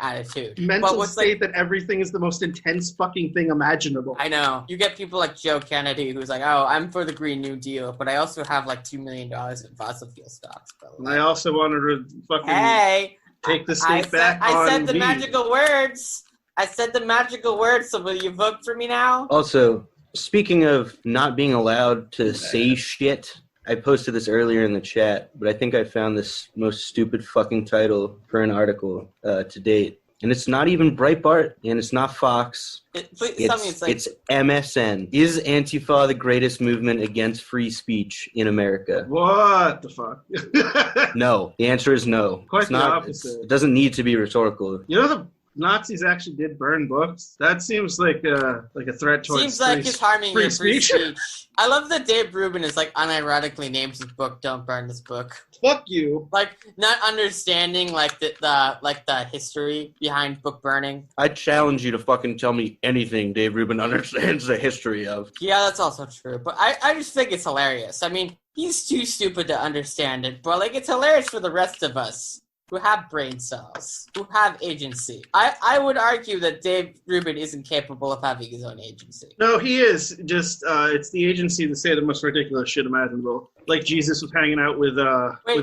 Speaker 6: attitude.
Speaker 5: Mental state that everything is the most intense fucking thing imaginable.
Speaker 6: I know. You get people like Joe Kennedy who's like, oh, I'm for the Green New Deal, but I also have like $2 million in fossil fuel stocks.
Speaker 5: And I also wanted to fucking take the state back on
Speaker 6: I said the magical words. I said the magical words, so will you vote for me now?
Speaker 4: Also, speaking of not being allowed to say shit, I posted this earlier in the chat, but I think I found this most stupid fucking title for an article to date. And it's not even Breitbart, and it's not Fox. It's MSN. Is Antifa the greatest movement against free speech in America?
Speaker 5: What the fuck?
Speaker 4: No. The answer is no.
Speaker 5: Quite the opposite.
Speaker 4: It doesn't need to be rhetorical.
Speaker 5: You know the Nazis actually did burn books? That seems like a threat towards
Speaker 6: seems like it's harming your free speech. I love that Dave Rubin is like unironically names his book "Don't Burn This Book."
Speaker 5: Fuck you.
Speaker 6: Like not understanding like the history behind book burning.
Speaker 4: I challenge you to fucking tell me anything Dave Rubin understands the history of.
Speaker 6: Yeah, that's also true. But I just think it's hilarious. I mean, he's too stupid to understand it, but like it's hilarious for the rest of us who have brain cells, who have agency. I would argue that Dave Rubin isn't capable of having his own agency.
Speaker 5: No, he is. Just, it's the agency to say the most ridiculous shit imaginable. Like Jesus was hanging out with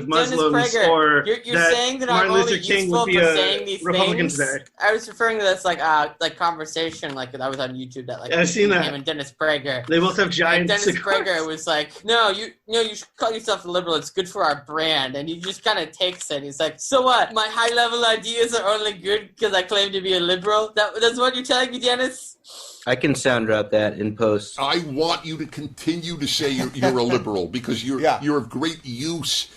Speaker 5: Muslims, or
Speaker 6: you're saying that
Speaker 5: Martin
Speaker 6: I'm only
Speaker 5: Luther King
Speaker 6: useful
Speaker 5: would be
Speaker 6: for
Speaker 5: a
Speaker 6: saying these
Speaker 5: Republican
Speaker 6: things?
Speaker 5: today.
Speaker 6: I was referring to this like conversation like that was on YouTube that like
Speaker 5: I've seen that.
Speaker 6: him and Dennis Prager.
Speaker 5: They both have giant
Speaker 6: Dennis
Speaker 5: cigars.
Speaker 6: Prager was like, no, you should call yourself a liberal. It's good for our brand. And he just kind of takes it. He's like, so what? My high level ideas are only good because I claim to be a liberal. That's what you're telling me, Dennis?
Speaker 4: I can sound drop that in post.
Speaker 7: I want you to continue to say you're a liberal because you're of great use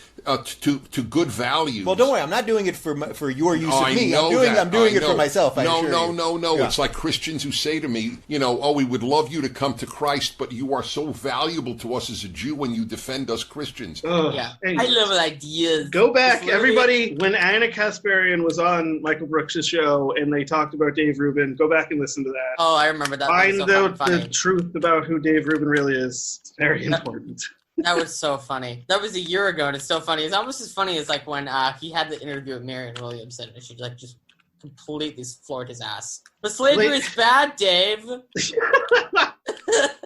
Speaker 7: to good values.
Speaker 8: Well, don't worry. I'm not doing it for your use of me. I'm doing it for myself.
Speaker 7: No. Yeah. It's like Christians who say to me, we would love you to come to Christ, but you are so valuable to us as a Jew when you defend us Christians.
Speaker 6: Yeah, I love ideas.
Speaker 5: Go back, everybody. When Anna Kasparian was on Michael Brooks' show and they talked about Dave Rubin, go back and listen to that.
Speaker 6: Oh, I remember that.
Speaker 5: Find out the truth about who Dave Rubin really is. It's very important.
Speaker 6: That was so funny. That was a year ago, and it's so funny. It's almost as funny as like when he had the interview with Marianne Williamson, and she like just completely floored his ass. But slavery is bad, Dave.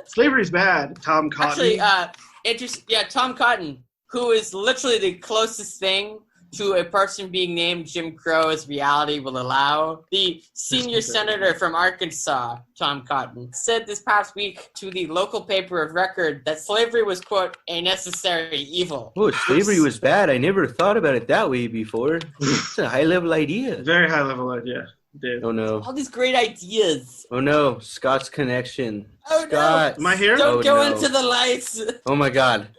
Speaker 5: Slavery's bad. Tom Cotton.
Speaker 6: Actually, Tom Cotton, who is literally the closest thing to a person being named Jim Crow as reality will allow. The senior senator from Arkansas, Tom Cotton, said this past week to the local paper of record that slavery was, quote, a necessary evil.
Speaker 4: Oh, slavery was bad. I never thought about it that way before. It's a high-level idea.
Speaker 5: Very high-level idea. Dave.
Speaker 4: Oh, no.
Speaker 6: All these great ideas.
Speaker 4: Oh, no. Scott's connection.
Speaker 6: Oh,
Speaker 4: Scott.
Speaker 6: no.
Speaker 5: Am I here?
Speaker 6: Don't go into the lights.
Speaker 4: Oh, my God.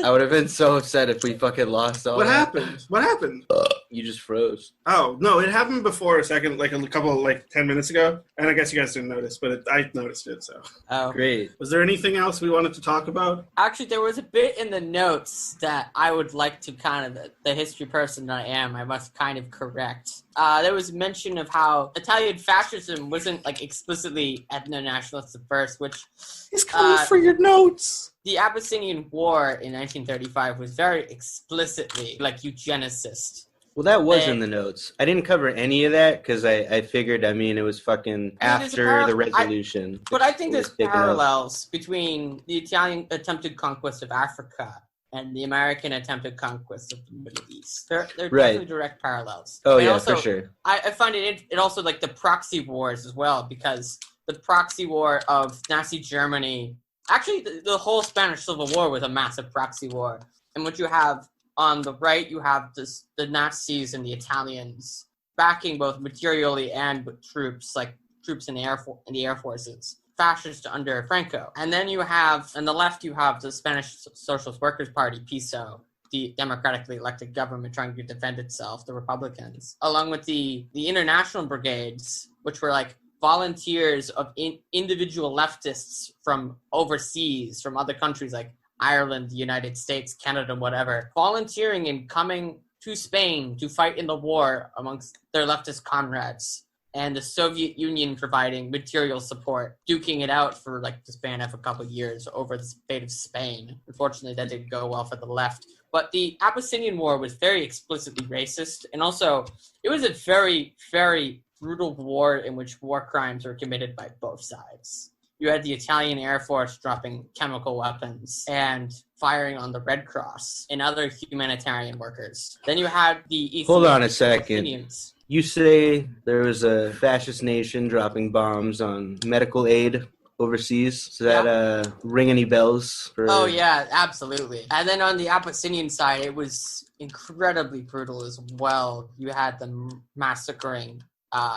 Speaker 4: I would have been so upset if we fucking lost all
Speaker 5: What
Speaker 4: that.
Speaker 5: happened? What happened?
Speaker 4: You just froze.
Speaker 5: Oh, no, it happened before a second, like a couple, like 10 minutes ago. And I guess you guys didn't notice, but I noticed it, so.
Speaker 6: Oh.
Speaker 4: Great.
Speaker 5: Was there anything else we wanted to talk about?
Speaker 6: Actually, there was a bit in the notes that I would like to kind of, the history person that I am, I must kind of correct. There was mention of how Italian fascism wasn't, like, explicitly ethno-nationalist at first, which...
Speaker 5: He's coming for your notes!
Speaker 6: The Abyssinian War in 1935 was very explicitly, like, eugenicist.
Speaker 4: Well, that was in the notes. I didn't cover any of that because I figured, it was fucking after the resolution.
Speaker 6: But I think there's parallels between the Italian attempted conquest of Africa and the American attempted conquest of the Middle East. They're definitely direct parallels.
Speaker 4: Oh,
Speaker 6: and
Speaker 4: yeah,
Speaker 6: also,
Speaker 4: for sure.
Speaker 6: I find it also like the proxy wars as well, because the proxy war of Nazi Germany, actually the whole Spanish Civil War was a massive proxy war. And what you have on the right, you have the Nazis and the Italians backing both materially and with troops, like troops in the air forces, fascist under Franco. And then you have, on the left, you have the Spanish Socialist Workers' Party, PSO, the democratically elected government trying to defend itself, the Republicans, along with the international brigades, which were like volunteers of individual leftists from overseas, from other countries like Ireland, the United States, Canada, whatever, volunteering and coming to Spain to fight in the war amongst their leftist comrades, and the Soviet Union providing material support, duking it out for like the span of a couple of years over the fate of Spain. Unfortunately, that didn't go well for the left. But the Abyssinian War was very explicitly racist, and also it was a very, very brutal war in which war crimes were committed by both sides. You had the Italian Air Force dropping chemical weapons and firing on the Red Cross and other humanitarian workers. Then you had the Ethiopian
Speaker 4: Hold on a second.
Speaker 6: Palestinians.
Speaker 4: You say there was a fascist nation dropping bombs on medical aid overseas. Does that ring any bells?
Speaker 6: Oh, yeah, absolutely. And then on the Abyssinian side, it was incredibly brutal as well. You had them massacring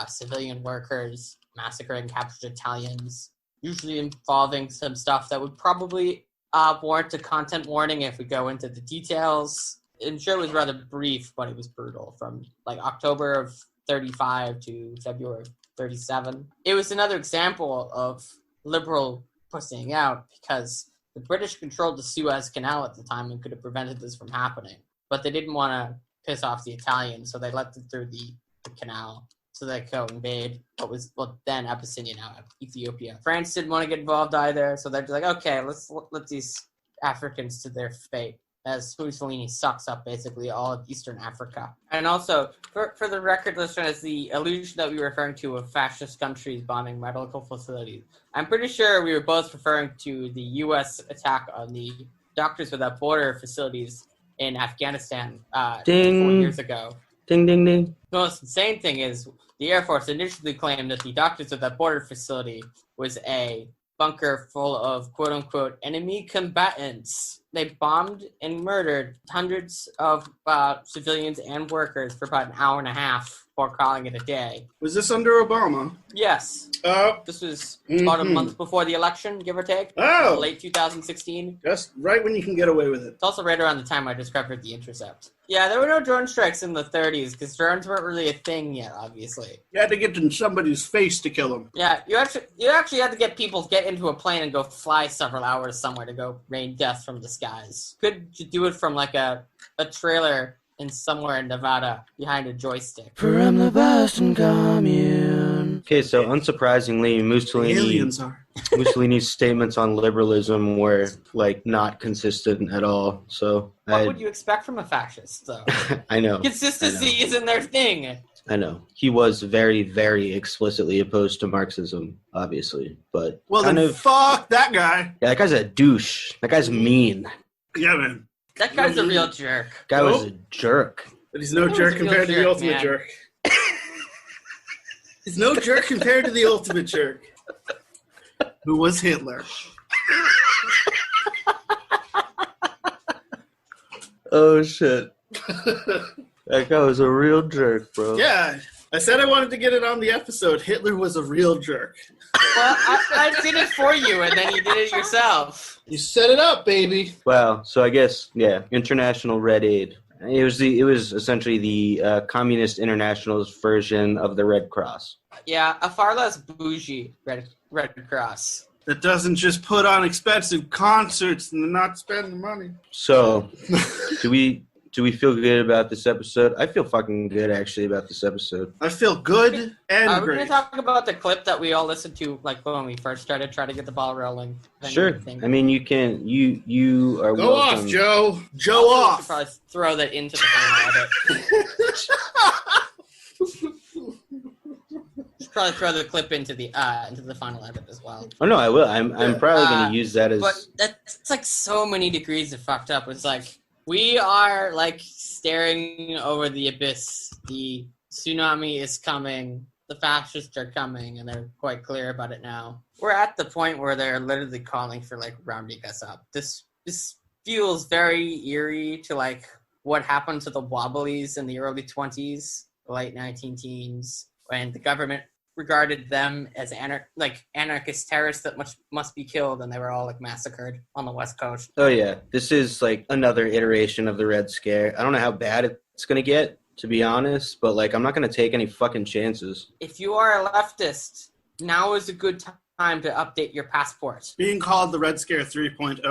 Speaker 6: civilian workers, massacring captured Italians, usually involving some stuff that would probably warrant a content warning if we go into the details. I'm sure it was rather brief, but it was brutal from like October of 35 to February of 37. It was another example of liberal pussying out because the British controlled the Suez Canal at the time and could have prevented this from happening. But they didn't want to piss off the Italians, so they let them through the canal so they could go invade what was then Abyssinia, now Ethiopia. France didn't want to get involved either, so they're just like, okay, let's let these Africans to their fate, as Mussolini sucks up basically all of Eastern Africa. And also, for the record, listeners, the illusion that we were referring to of fascist countries bombing medical facilities, I'm pretty sure we were both referring to the U.S. attack on the Doctors Without Border facilities in Afghanistan 4 years ago.
Speaker 4: Ding, ding, ding.
Speaker 6: The most insane thing is the Air Force initially claimed that the Doctors Without Border facility was a bunker full of quote-unquote enemy combatants. They bombed and murdered hundreds of civilians and workers for about an hour and a half before calling it a day.
Speaker 5: Was this under Obama?
Speaker 6: Yes. This was about a month before the election, give or take.
Speaker 5: Oh!
Speaker 6: Late 2016.
Speaker 5: Just right when you can get away with it.
Speaker 6: It's also right around the time I discovered The Intercept. Yeah, there were no drone strikes in the 30s because drones weren't really a thing yet, obviously.
Speaker 5: You had to get in somebody's face to kill them.
Speaker 6: Yeah, you actually had to get people to get into a plane and go fly several hours somewhere to go rain death from the skies. Could you do it from like a trailer in somewhere in Nevada behind a joystick?
Speaker 4: From the Boston Commune. Okay, so unsurprisingly, Mussolini's statements on liberalism were like not consistent at all. So
Speaker 6: what would you expect from a fascist, though?
Speaker 4: I know.
Speaker 6: Consistency isn't their thing.
Speaker 4: I know. He was very, very explicitly opposed to Marxism, obviously. But
Speaker 5: fuck that guy.
Speaker 4: Yeah, that guy's a douche. That guy's mean.
Speaker 5: Yeah, man.
Speaker 6: That guy's a real jerk.
Speaker 4: Guy was a jerk.
Speaker 5: But he's no jerk compared to the ultimate jerk. He's no jerk compared to the ultimate jerk. Who was Hitler.
Speaker 4: Oh, shit. That guy was a real jerk, bro.
Speaker 5: Yeah. I said I wanted to get it on the episode. Hitler was a real jerk.
Speaker 6: Well, I did it for you, and then you did it yourself.
Speaker 5: You set it up, baby.
Speaker 4: Well, so I guess, International Red Aid. It was essentially the Communist International's version of the Red Cross.
Speaker 6: Yeah, a far less bougie Red Cross.
Speaker 5: That doesn't just put on expensive concerts and not spend the money.
Speaker 4: So, do we feel good about this episode? I feel fucking good, actually, about this episode.
Speaker 5: I feel good and
Speaker 6: We're
Speaker 5: great.
Speaker 6: going to talk about the clip that we all listened to, like, when we first started trying to get the ball rolling.
Speaker 4: Sure. I mean, you can, you are
Speaker 5: Go
Speaker 4: welcome.
Speaker 5: off, Joe. Joe
Speaker 6: Also, we
Speaker 5: off.
Speaker 6: should probably throw that into the final edit. Should probably throw the clip into the final edit as well.
Speaker 4: Oh, no, I will. I'm probably going to use that as...
Speaker 6: But that's like so many degrees of fucked up. It's like, we are, like, staring over the abyss. The tsunami is coming. The fascists are coming, and they're quite clear about it now. We're at the point where they're literally calling for, like, rounding us up. This feels very eerie to, like, what happened to the Wobblies in the early 20s, late 19-teens, when the government regarded them as anarchist terrorists that must be killed, and they were all like massacred on the West Coast.
Speaker 4: Oh yeah, this is like another iteration of the Red Scare. I don't know how bad it's gonna get, to be honest, but like I'm not gonna take any fucking chances.
Speaker 6: If you are a leftist, now is a good time to update your passport.
Speaker 5: Being called the Red Scare 3.0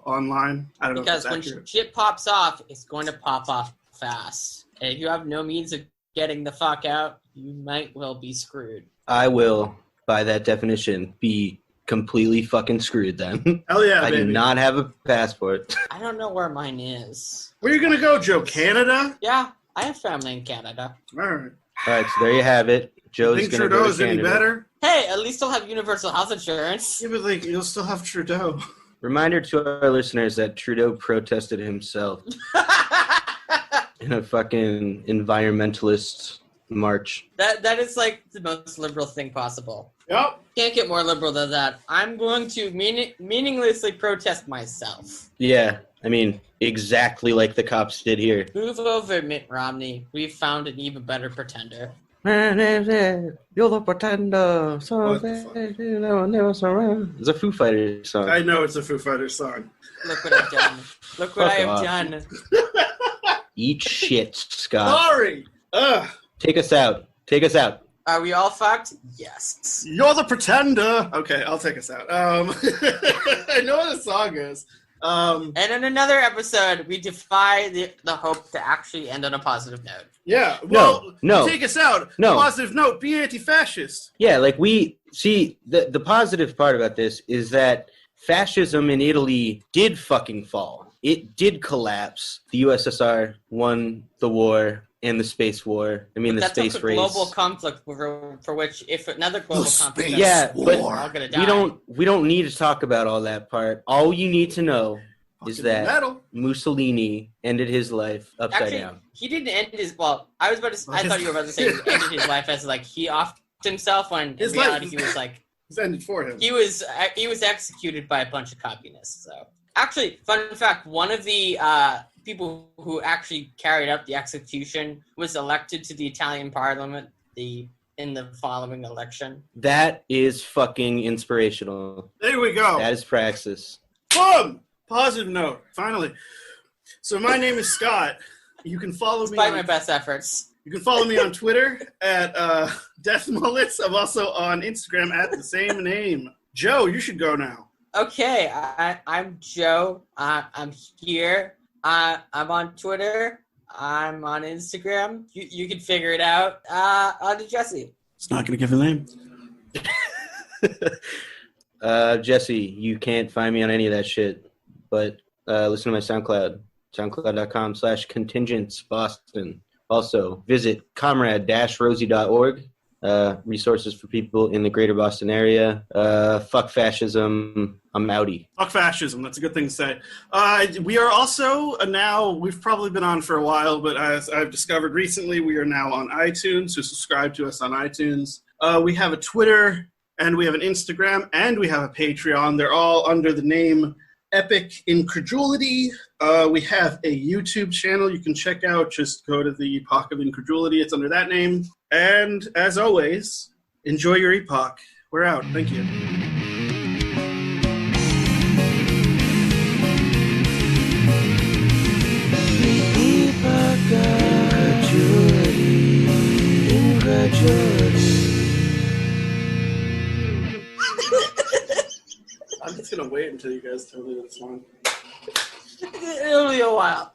Speaker 5: online, I don't know
Speaker 6: because
Speaker 5: if
Speaker 6: when
Speaker 5: that's accurate.
Speaker 6: shit pops off, it's going to pop off fast. And if you have no means of getting the fuck out, you might well be screwed.
Speaker 4: I will, by that definition, be completely fucking screwed then.
Speaker 5: Hell yeah,
Speaker 4: I
Speaker 5: baby.
Speaker 4: do not have a passport.
Speaker 6: I don't know where mine is.
Speaker 5: Where are you going to go, Joe? Canada?
Speaker 6: Yeah, I have family in Canada.
Speaker 5: All right.
Speaker 4: All right, so there you have it. Joe's
Speaker 5: Think
Speaker 4: going to go
Speaker 5: Trudeau's
Speaker 4: to
Speaker 5: any
Speaker 4: Canada.
Speaker 5: better?
Speaker 6: Hey, at least I'll have universal health insurance.
Speaker 5: Yeah, but like, you'll still have Trudeau.
Speaker 4: Reminder to our listeners that Trudeau protested himself in a fucking environmentalist march.
Speaker 6: That is like the most liberal thing possible.
Speaker 5: Yep.
Speaker 6: Can't get more liberal than that. I'm going to meaninglessly protest myself.
Speaker 4: Yeah, I mean, exactly like the cops did here.
Speaker 6: Move over, Mitt Romney. We've found an even better pretender.
Speaker 4: You're the pretender. So
Speaker 5: What the fuck?
Speaker 4: never surrender. It's a Foo Fighters song.
Speaker 5: I know it's a Foo Fighters song.
Speaker 6: Look what I've done. Look what
Speaker 4: Fuck
Speaker 6: I have
Speaker 4: off.
Speaker 6: done.
Speaker 4: Eat shit, Scott.
Speaker 5: Sorry. Ugh.
Speaker 4: Take us out. Take us out.
Speaker 6: Are we all fucked? Yes.
Speaker 5: You're the pretender. Okay, I'll take us out. I know what the song is.
Speaker 6: And in another episode, we defy the hope to actually end on a positive note.
Speaker 5: Yeah. Well,
Speaker 4: No.
Speaker 5: take us out.
Speaker 4: No.
Speaker 5: Positive note, be anti-fascist.
Speaker 4: Yeah, like we see the positive part about this is that fascism in Italy did fucking fall. It did collapse. The USSR won the war and the space war. I mean, the
Speaker 6: That's
Speaker 4: space
Speaker 6: a
Speaker 4: race.
Speaker 6: global conflict for which, if another global conflict,
Speaker 5: space
Speaker 4: Yeah,
Speaker 6: we're
Speaker 4: but
Speaker 6: all gonna die.
Speaker 4: we don't need to talk about all that part. All you need to know is
Speaker 5: Fucking
Speaker 4: that
Speaker 5: metal.
Speaker 4: Mussolini ended his life upside
Speaker 6: Actually,
Speaker 4: down.
Speaker 6: he didn't end his. Well, I thought you were about to say he ended his life as like he offed himself when
Speaker 5: His
Speaker 6: in reality
Speaker 5: life
Speaker 6: he was like
Speaker 5: It's ended for him.
Speaker 6: he was executed by a bunch of communists. So actually, fun fact: one of the people who actually carried out the execution was elected to the Italian Parliament in the following election.
Speaker 4: That is fucking inspirational.
Speaker 5: There we go.
Speaker 4: That is praxis.
Speaker 5: Boom! Positive note. Finally. So my name is Scott. You can follow me.
Speaker 6: Despite my best efforts.
Speaker 5: You can follow me on Twitter at Death Mullets. I'm also on Instagram at the same name. Joe, you should go now.
Speaker 6: Okay, I'm Joe. I'm here. I'm on Twitter. I'm on Instagram. You can figure it out. On to Jesse.
Speaker 5: It's not going to give a name.
Speaker 4: Jesse, you can't find me on any of that shit, but listen to my SoundCloud, soundcloud.com/contingentsboston. Also, visit comrade-rosie.org, resources for people in the greater Boston area. Fuck fascism. I'm outie.
Speaker 5: Fuck fascism. That's a good thing to say. We are also now, we've probably been on for a while, but as I've discovered recently, we are now on iTunes, so subscribe to us on iTunes. We have a Twitter, and we have an Instagram, and we have a Patreon. They're all under the name Epic Incredulity. We have a YouTube channel you can check out. Just go to the Epoch of Incredulity. It's under that name. And as always, enjoy your Epoch. We're out. Thank you. I'm just gonna wait until you guys tell me that it's long.
Speaker 6: It'll be a while.